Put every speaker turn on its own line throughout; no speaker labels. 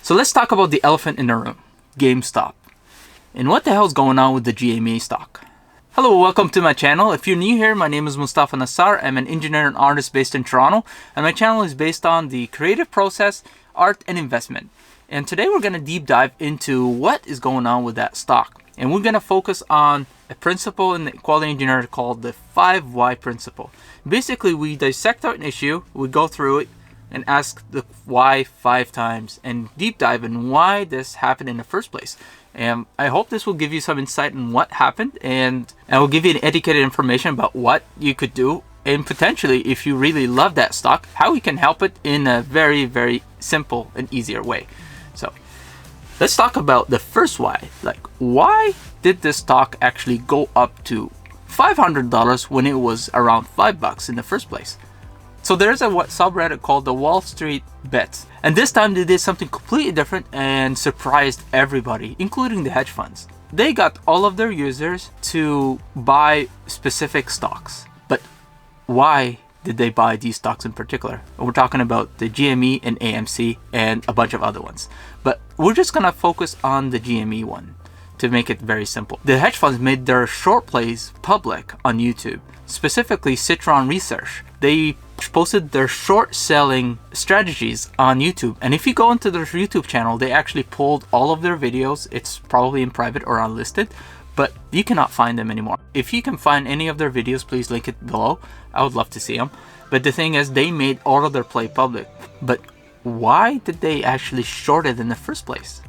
So let's talk about the elephant in the room, Gamestop. And what the hell's going on with the GME stock? Hello, welcome to my channel. If you're new here, my name is Mustafa Nassar. I'm an engineer and artist based in Toronto, and my channel is based on the creative process, art, and investment. And today we're going to deep dive into what is going on with that stock. And we're going to focus on a principle in the quality engineering called the 5 why principle. Basically, we dissect out an issue, we go through it, and ask the why 5 times and deep dive in why this happened in the first place. And I hope this will give you some insight on what happened, and I will give you an educated information about what you could do, and potentially, if you really love that stock, how you can help it in a very, very simple and easier way. So let's talk about the first why. Like, why did this stock actually go up to $500 when it was around $5 in the first place? So there's a subreddit called the WallStreetBets, and this time they did something completely different and surprised everybody, including the hedge funds. They got all of their users to buy specific stocks. But why did they buy these stocks in particular? We're talking about the GME and AMC and a bunch of other ones. But we're just gonna focus on the GME one to make it very simple. The hedge funds made their short plays public on YouTube, specifically Citron Research. They posted their short selling strategies on YouTube, and if you go into their YouTube channel, they actually pulled all of their videos. It's probably in private or unlisted, but you cannot find them anymore. If you can find any of their videos, please link it below. I would love to see them. But the thing is, they made all of their play public. But why did they actually short it in the first place?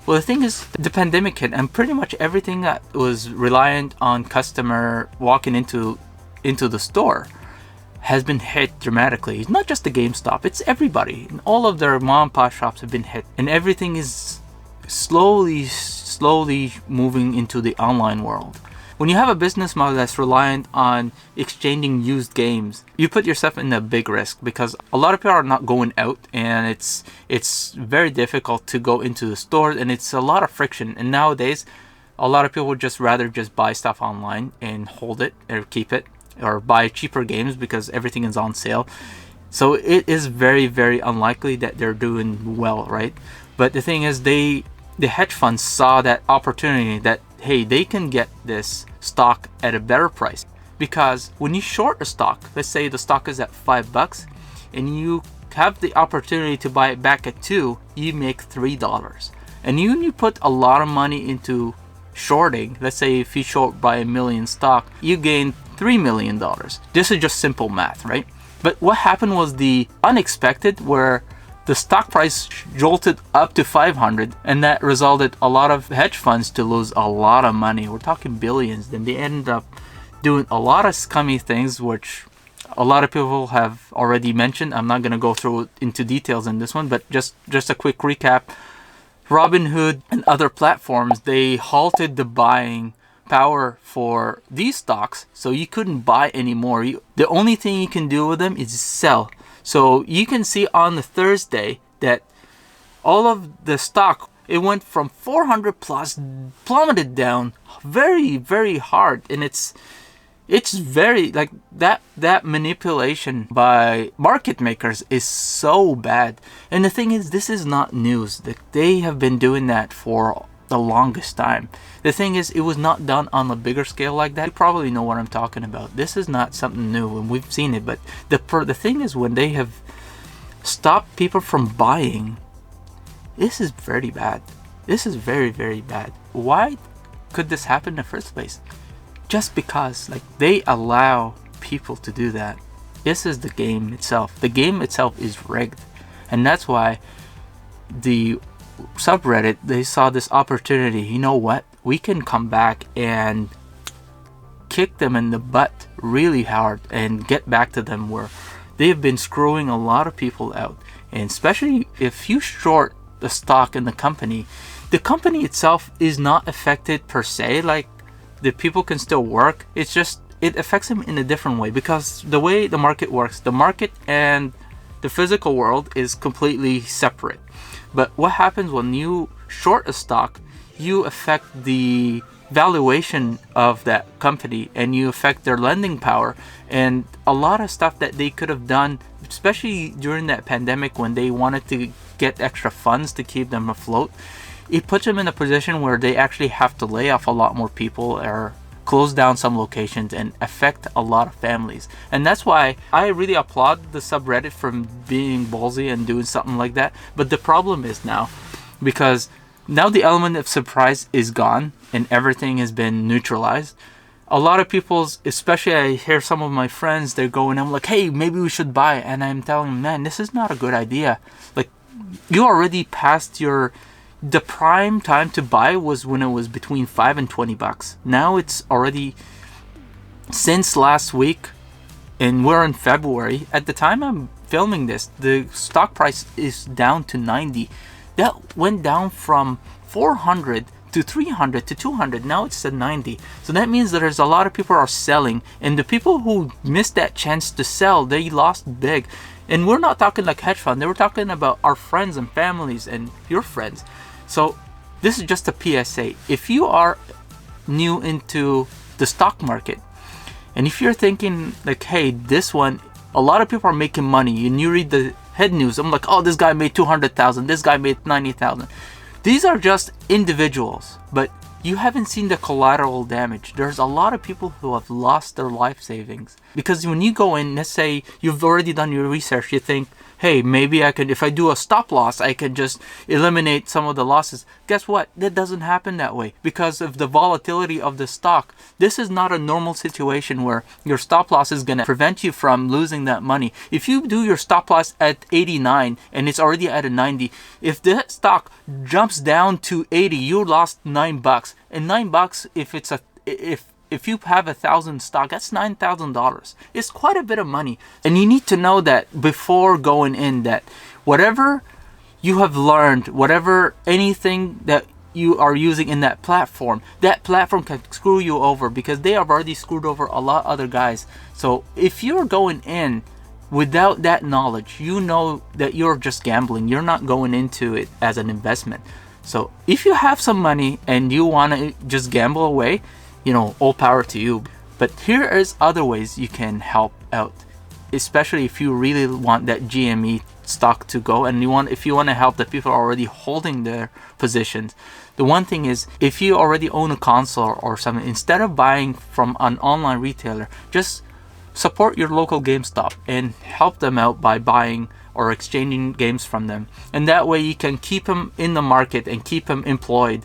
Well, the thing is, the pandemic hit, and pretty much everything that was reliant on customer walking into the store has been hit dramatically. It's not just the GameStop, it's everybody. And all of their mom and pop shops have been hit, and everything is slowly moving into the online world. When you have a business model that's reliant on exchanging used games, you put yourself in a big risk, because a lot of people are not going out, and it's very difficult to go into the store, and it's a lot of friction. And nowadays, a lot of people would just rather just buy stuff online and hold it or keep it, or buy cheaper games because everything is on sale. So it is very, very unlikely that they're doing well, right? But the thing is, the hedge funds saw that opportunity that, hey, they can get this stock at a better price. Because when you short a stock, let's say the stock is at $5 and you have the opportunity to buy it back at $2, you make $3. And you put a lot of money into shorting. Let's say if you short by 1 million stock, you gain $3 million. This is just simple math, right? But what happened was the unexpected, where the stock price jolted up to 500, and that resulted a lot of hedge funds to lose a lot of money. We're talking billions. Then they ended up doing a lot of scummy things, which a lot of people have already mentioned. I'm not going to go through into details in this one, but just a quick recap. Robinhood and other platforms, they halted the buying power for these stocks, so you couldn't buy anymore. The only thing you can do with them is sell. So you can see on the Thursday that all of the stock, it went from 400 plus, plummeted down very, very hard. And it's very, like, that manipulation by market makers is so bad. And the thing is, this is not news. They have been doing that for the longest time. The thing is, it was not done on a bigger scale like that. You probably know what I'm talking about. This is not something new, and we've seen it. But the thing is, when they have stopped people from buying, this is very bad. This is very, very bad. Why could this happen in the first place? Just because, like, they allow people to do that. This is the game itself. The game itself is rigged, and that's why the subreddit, they saw this opportunity. You know what? We can come back and kick them in the butt really hard and get back to them, where they have been screwing a lot of people out. And especially if you short the stock in the company itself is not affected per se. Like, the people can still work. It's just, it affects them in a different way, because the way the market works, the market and the physical world is completely separate. But what happens when you short a stock, you affect the valuation of that company, and you affect their lending power, and a lot of stuff that they could have done, especially during that pandemic when they wanted to get extra funds to keep them afloat, it puts them in a position where they actually have to lay off a lot more people or close down some locations and affect a lot of families. And that's why I really applaud the subreddit from being ballsy and doing something like that. But the problem is now, because now the element of surprise is gone and everything has been neutralized, a lot of people's, especially I hear some of my friends, they're going, I'm like, hey, maybe we should buy. And I'm telling them, man, this is not a good idea. Like, you already passed the prime time to buy was when it was between $5 and $20. Now it's already, since last week, and we're in February. At the time I'm filming this, the stock price is down to 90. That went down from 400 to 300 to 200. Now it's at 90. So that means that there's a lot of people are selling, and the people who missed that chance to sell, they lost big. And we're not talking like hedge fund. They were talking about our friends and families and your friends. So this is just a PSA. If you are new into the stock market, and if you're thinking like, hey, this one, a lot of people are making money, and you read the head news, I'm like, oh, this guy made 200,000, this guy made 90,000. These are just individuals, but you haven't seen the collateral damage. There's a lot of people who have lost their life savings. Because when you go in, let's say you've already done your research, you think, hey, maybe I could, if I do a stop loss, I can just eliminate some of the losses. Guess what? That doesn't happen that way because of the volatility of the stock. This is not a normal situation where your stop loss is going to prevent you from losing that money. If you do your stop loss at 89 and it's already at a 90, if the stock jumps down to 80, you lost $9. And $9, if you have 1,000 stock, that's $9,000. It's quite a bit of money. And you need to know that before going in, that whatever you have learned, anything that you are using in that platform can screw you over, because they have already screwed over a lot of other guys. So if you're going in without that knowledge, you know that you're just gambling. You're not going into it as an investment. So if you have some money and you want to just gamble away, all power to you. But here is other ways you can help out, especially if you really want that GME stock to go, and if you want to help the people already holding their positions. The one thing is, if you already own a console or something, instead of buying from an online retailer, just support your local GameStop and help them out by buying or exchanging games from them. And that way you can keep them in the market and keep them employed.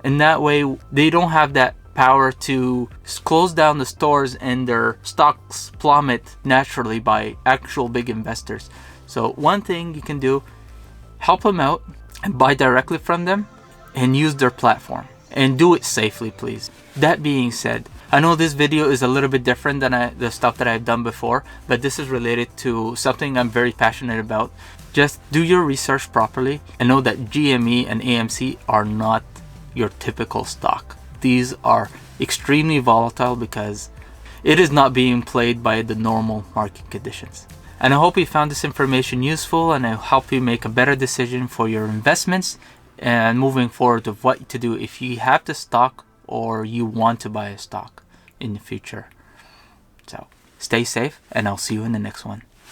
And that way they don't have that power to close down the stores and their stocks plummet naturally by actual big investors. So one thing you can do, help them out and buy directly from them and use their platform, and do it safely, please. That being said, I know this video is a little bit different than the stuff that I've done before, but this is related to something I'm very passionate about. Just do your research properly and know that GME and AMC are not your typical stock. These are extremely volatile because it is not being played by the normal market conditions. And I hope you found this information useful, and I help you make a better decision for your investments and moving forward of what to do if you have the stock or you want to buy a stock in the future. So stay safe, and I'll see you in the next one.